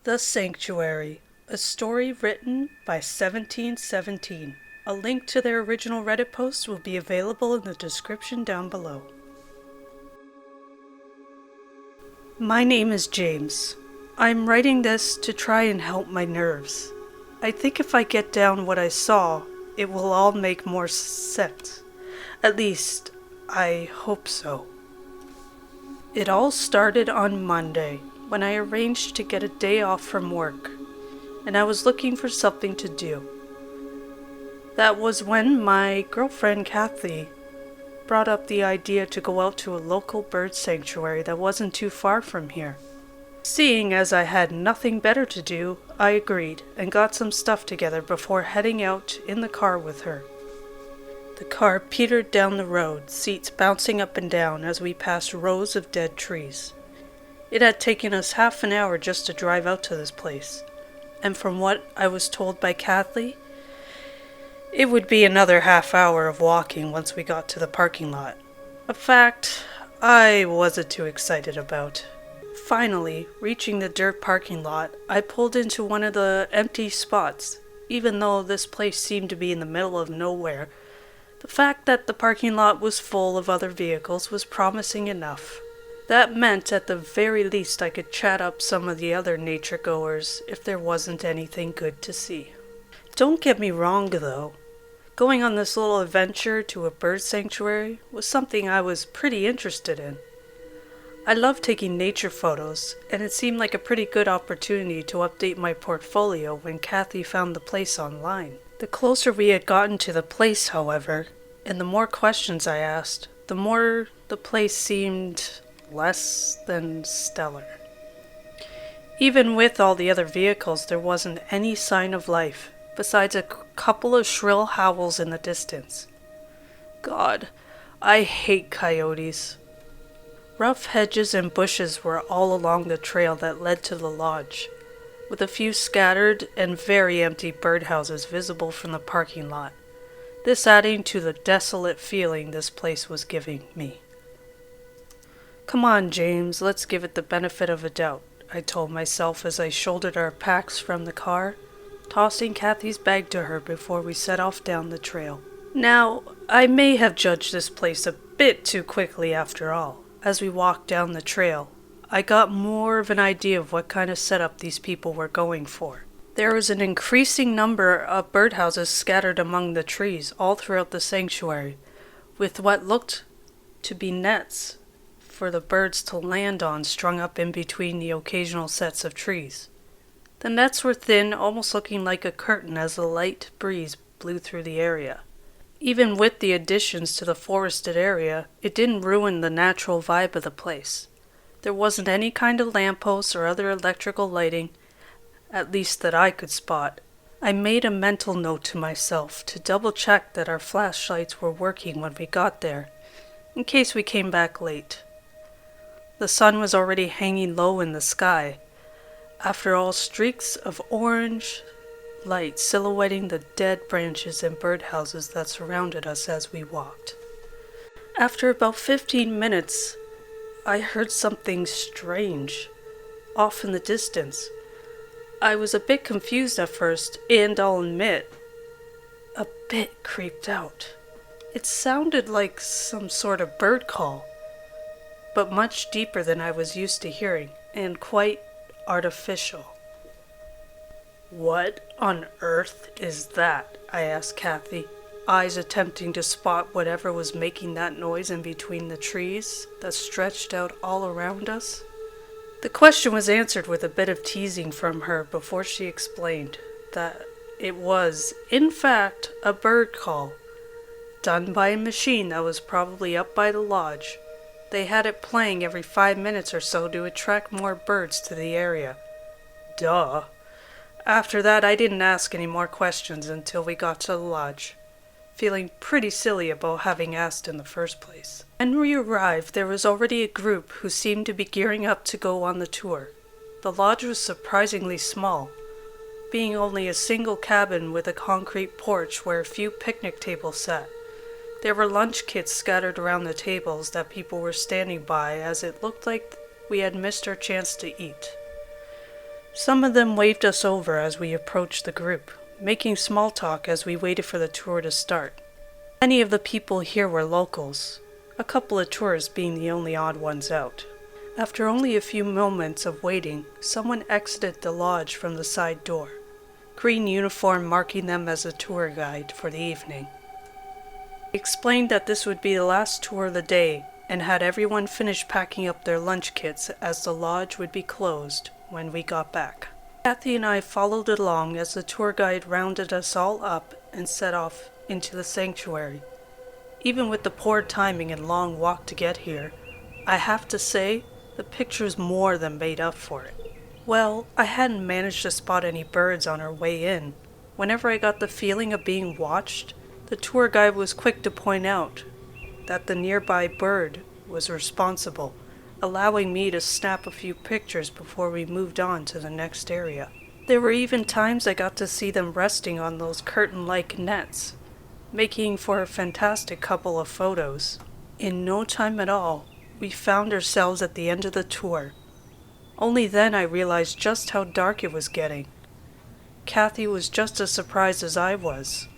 The Sanctuary, a story written by 1717. A link to their original Reddit post will be available in the description down below. My name is James. I'm writing this to try and help my nerves. I think if I get down what I saw, it will all make more sense. At least, I hope so. It all started on Monday, when I arranged to get a day off from work, and I was looking for something to do. That was when my girlfriend Kathy brought up the idea to go out to a local bird sanctuary that wasn't too far from here. Seeing as I had nothing better to do, I agreed and got some stuff together before heading out in the car with her. The car petered down the road, seats bouncing up and down as we passed rows of dead trees. It had taken us half an hour just to drive out to this place, and from what I was told by Kathy, it would be another half hour of walking once we got to the parking lot. A fact I wasn't too excited about. Finally, reaching the dirt parking lot, I pulled into one of the empty spots. Even though this place seemed to be in the middle of nowhere, the fact that the parking lot was full of other vehicles was promising enough. That meant at the very least I could chat up some of the other nature goers if there wasn't anything good to see. Don't get me wrong though. Going on this little adventure to a bird sanctuary was something I was pretty interested in. I love taking nature photos, and it seemed like a pretty good opportunity to update my portfolio when Kathy found the place online. The closer we had gotten to the place, however, and the more questions I asked, the more the place seemed less than stellar. Even with all the other vehicles, there wasn't any sign of life, besides a couple of shrill howls in the distance. God, I hate coyotes. Rough hedges and bushes were all along the trail that led to the lodge, with a few scattered and very empty birdhouses visible from the parking lot, this adding to the desolate feeling this place was giving me. Come on, James, let's give it the benefit of a doubt, I told myself as I shouldered our packs from the car, tossing Kathy's bag to her before we set off down the trail. Now, I may have judged this place a bit too quickly after all. As we walked down the trail, I got more of an idea of what kind of setup these people were going for. There was an increasing number of birdhouses scattered among the trees all throughout the sanctuary, with what looked to be nets for the birds to land on strung up in between the occasional sets of trees. The nets were thin, almost looking like a curtain as the light breeze blew through the area. Even with the additions to the forested area, it didn't ruin the natural vibe of the place. There wasn't any kind of lampposts or other electrical lighting, at least that I could spot. I made a mental note to myself to double check that our flashlights were working when we got there, in case we came back late. The sun was already hanging low in the sky. After all, streaks of orange light silhouetting the dead branches and birdhouses that surrounded us as we walked. After about 15 minutes, I heard something strange off in the distance. I was a bit confused at first, and I'll admit, a bit creeped out. It sounded like some sort of bird call, but much deeper than I was used to hearing, and quite artificial. What on earth is that? I asked Kathy, eyes attempting to spot whatever was making that noise in between the trees that stretched out all around us. The question was answered with a bit of teasing from her before she explained that it was, in fact, a bird call, done by a machine that was probably up by the lodge. They had it playing every 5 minutes or so to attract more birds to the area. Duh. After that, I didn't ask any more questions until we got to the lodge, feeling pretty silly about having asked in the first place. When we arrived, there was already a group who seemed to be gearing up to go on the tour. The lodge was surprisingly small, being only a single cabin with a concrete porch where a few picnic tables sat. There were lunch kits scattered around the tables that people were standing by, as it looked like we had missed our chance to eat. Some of them waved us over as we approached the group, making small talk as we waited for the tour to start. Many of the people here were locals, a couple of tourists being the only odd ones out. After only a few moments of waiting, someone exited the lodge from the side door, green uniform marking them as a tour guide for the evening. He explained that this would be the last tour of the day and had everyone finish packing up their lunch kits as the lodge would be closed when we got back. Kathy and I followed along as the tour guide rounded us all up and set off into the sanctuary. Even with the poor timing and long walk to get here, I have to say the pictures more than made up for it. Well, I hadn't managed to spot any birds on our way in. Whenever I got the feeling of being watched, the tour guide was quick to point out that the nearby bird was responsible, allowing me to snap a few pictures before we moved on to the next area. There were even times I got to see them resting on those curtain-like nets, making for a fantastic couple of photos. In no time at all, we found ourselves at the end of the tour. Only then I realized just how dark it was getting. Kathy was just as surprised as I was,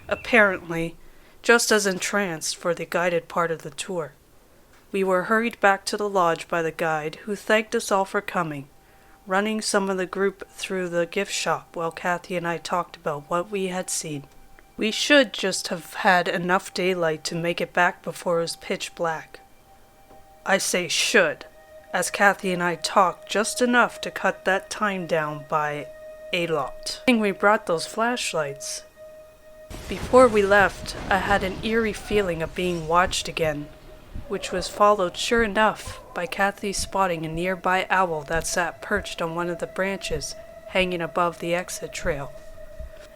apparently just as entranced for the guided part of the tour. We were hurried back to the lodge by the guide, who thanked us all for coming, running some of the group through the gift shop while Kathy and I talked about what we had seen. We should just have had enough daylight to make it back before it was pitch black. I say should, as Kathy and I talked just enough to cut that time down by a lot. I think we brought those flashlights. Before we left, I had an eerie feeling of being watched again, which was followed, sure enough, by Kathy spotting a nearby owl that sat perched on one of the branches hanging above the exit trail.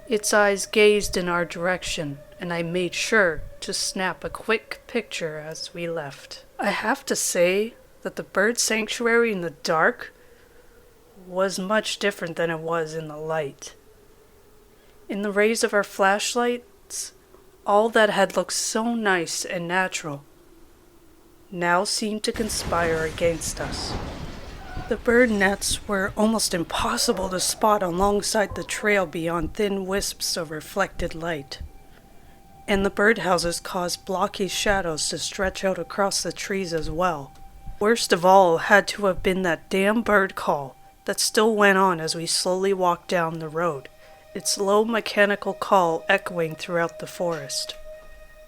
Its eyes gazed in our direction, and I made sure to snap a quick picture as we left. I have to say that the bird sanctuary in the dark was much different than it was in the light. In the rays of our flashlights, all that had looked so nice and natural now seemed to conspire against us. The bird nets were almost impossible to spot alongside the trail beyond thin wisps of reflected light, and the birdhouses caused blocky shadows to stretch out across the trees as well. Worst of all had to have been that damn bird call that still went on as we slowly walked down the road, its low mechanical call echoing throughout the forest.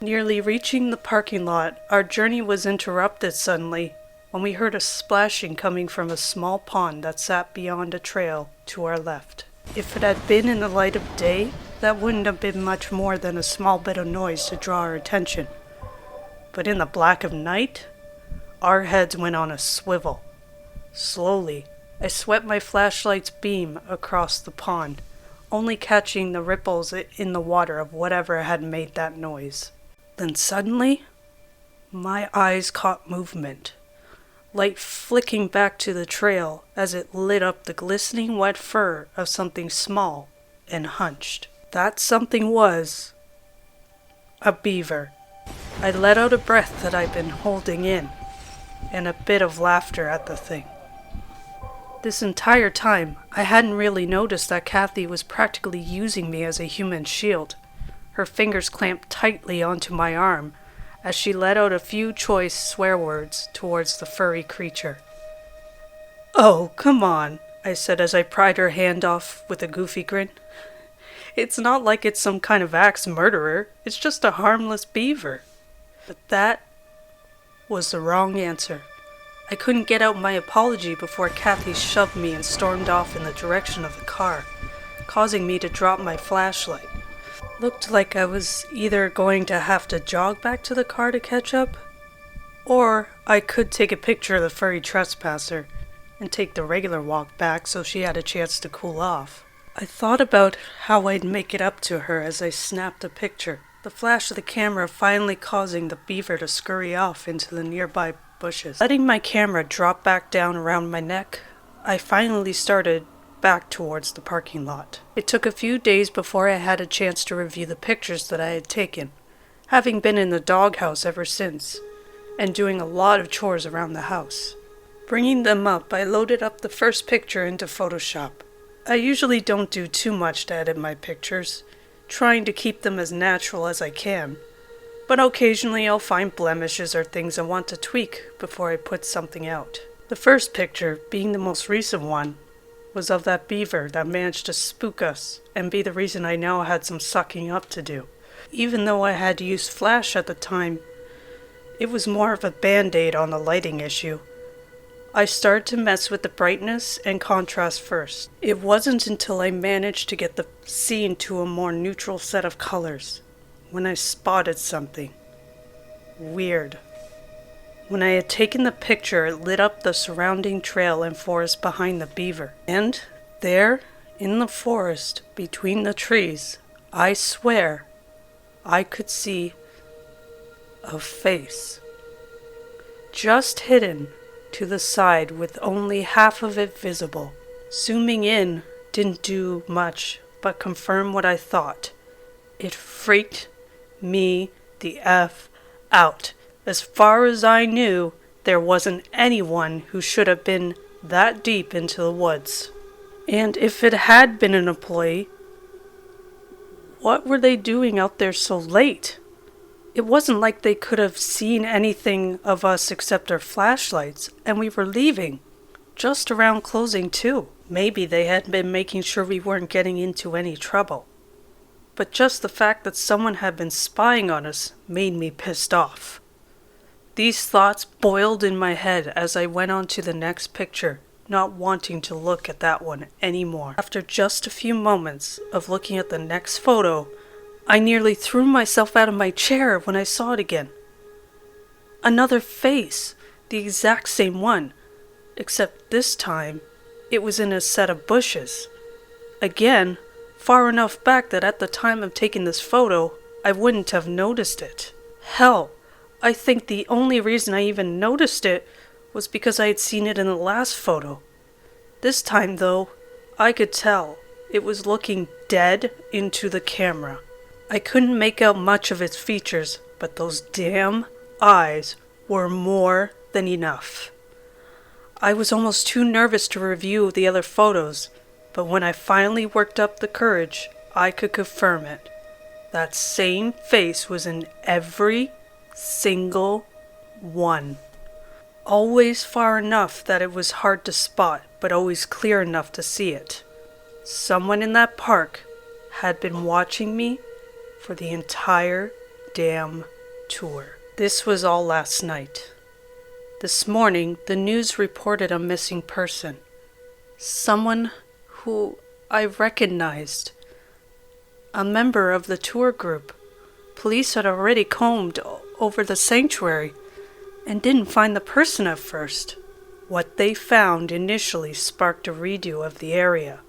Nearly reaching the parking lot, our journey was interrupted suddenly when we heard a splashing coming from a small pond that sat beyond a trail to our left. If it had been in the light of day, that wouldn't have been much more than a small bit of noise to draw our attention. But in the black of night, our heads went on a swivel. Slowly, I swept my flashlight's beam across the pond, only catching the ripples in the water of whatever had made that noise. Then suddenly, my eyes caught movement. Light flicking back to the trail as it lit up the glistening wet fur of something small and hunched. That something was a beaver. I let out a breath that I'd been holding in, and a bit of laughter at the thing. This entire time, I hadn't really noticed that Kathy was practically using me as a human shield, her fingers clamped tightly onto my arm, as she let out a few choice swear words towards the furry creature. "Oh, come on," I said as I pried her hand off with a goofy grin. "It's not like it's some kind of axe murderer, it's just a harmless beaver." But that was the wrong answer. I couldn't get out my apology before Kathy shoved me and stormed off in the direction of the car, causing me to drop my flashlight. Looked like I was either going to have to jog back to the car to catch up, or I could take a picture of the furry trespasser and take the regular walk back so she had a chance to cool off. I thought about how I'd make it up to her as I snapped a picture, the flash of the camera finally causing the beaver to scurry off into the nearby bushes. Letting my camera drop back down around my neck, I finally started back towards the parking lot. It took a few days before I had a chance to review the pictures that I had taken, having been in the doghouse ever since, and doing a lot of chores around the house. Bringing them up, I loaded up the first picture into Photoshop. I usually don't do too much to edit my pictures, trying to keep them as natural as I can. But occasionally I'll find blemishes or things I want to tweak before I put something out. The first picture, being the most recent one, was of that beaver that managed to spook us and be the reason I now had some sucking up to do. Even though I had to use flash at the time, it was more of a band-aid on the lighting issue. I started to mess with the brightness and contrast first. It wasn't until I managed to get the scene to a more neutral set of colors when I spotted something weird. When I had taken the picture, it lit up the surrounding trail and forest behind the beaver. And there, in the forest, between the trees, I swear, I could see a face. Just hidden to the side with only half of it visible. Zooming in didn't do much but confirm what I thought. It freaked me the F out. As far as I knew, there wasn't anyone who should have been that deep into the woods. And if it had been an employee, what were they doing out there so late? It wasn't like they could have seen anything of us except our flashlights, and we were leaving, just around closing too. Maybe they had been making sure we weren't getting into any trouble. But just the fact that someone had been spying on us made me pissed off. These thoughts boiled in my head as I went on to the next picture, not wanting to look at that one anymore. After just a few moments of looking at the next photo, I nearly threw myself out of my chair when I saw it again. Another face, the exact same one, except this time it was in a set of bushes. Again, far enough back that at the time of taking this photo, I wouldn't have noticed it. Hell, I think the only reason I even noticed it was because I had seen it in the last photo. This time, though, I could tell it was looking dead into the camera. I couldn't make out much of its features, but those damn eyes were more than enough. I was almost too nervous to review the other photos, but when I finally worked up the courage, I could confirm it. That same face was in every single one. Always far enough that it was hard to spot, but always clear enough to see it. Someone in that park had been watching me for the entire damn tour. This was all last night. This morning, the news reported a missing person. Someone who I recognized. A member of the tour group. Police had already combed over the sanctuary and didn't find the person at first. What they found initially sparked a redo of the area.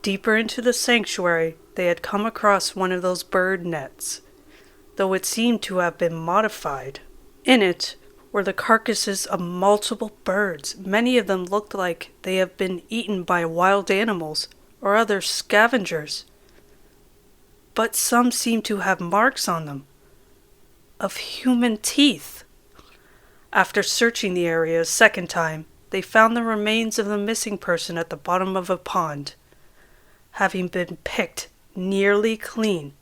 Deeper into the sanctuary, they had come across one of those bird nets, though it seemed to have been modified. In it were the carcasses of multiple birds. Many of them looked like they had been eaten by wild animals or other scavengers, but some seemed to have marks on them of human teeth. After searching the area a second time, they found the remains of the missing person at the bottom of a pond, having been picked nearly clean.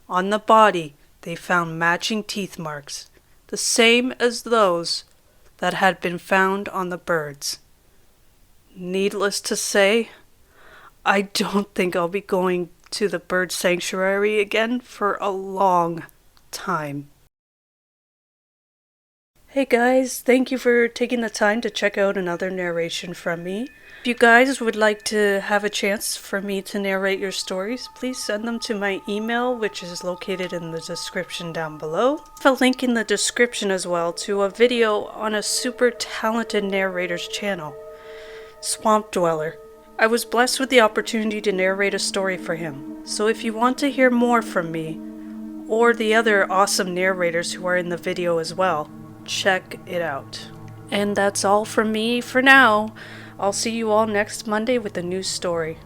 On the body, they found matching teeth marks, the same as those that had been found on the birds. Needless to say, I don't think I'll be going to the bird sanctuary again for a long time. Hey guys, thank you for taking the time to check out another narration from me. If you guys would like to have a chance for me to narrate your stories, please send them to my email, which is located in the description down below. I have a link in the description as well to a video on a super talented narrator's channel, Swamp Dweller. I was blessed with the opportunity to narrate a story for him, so if you want to hear more from me, or the other awesome narrators who are in the video as well, check it out. And that's all from me for now. I'll see you all next Monday with a new story.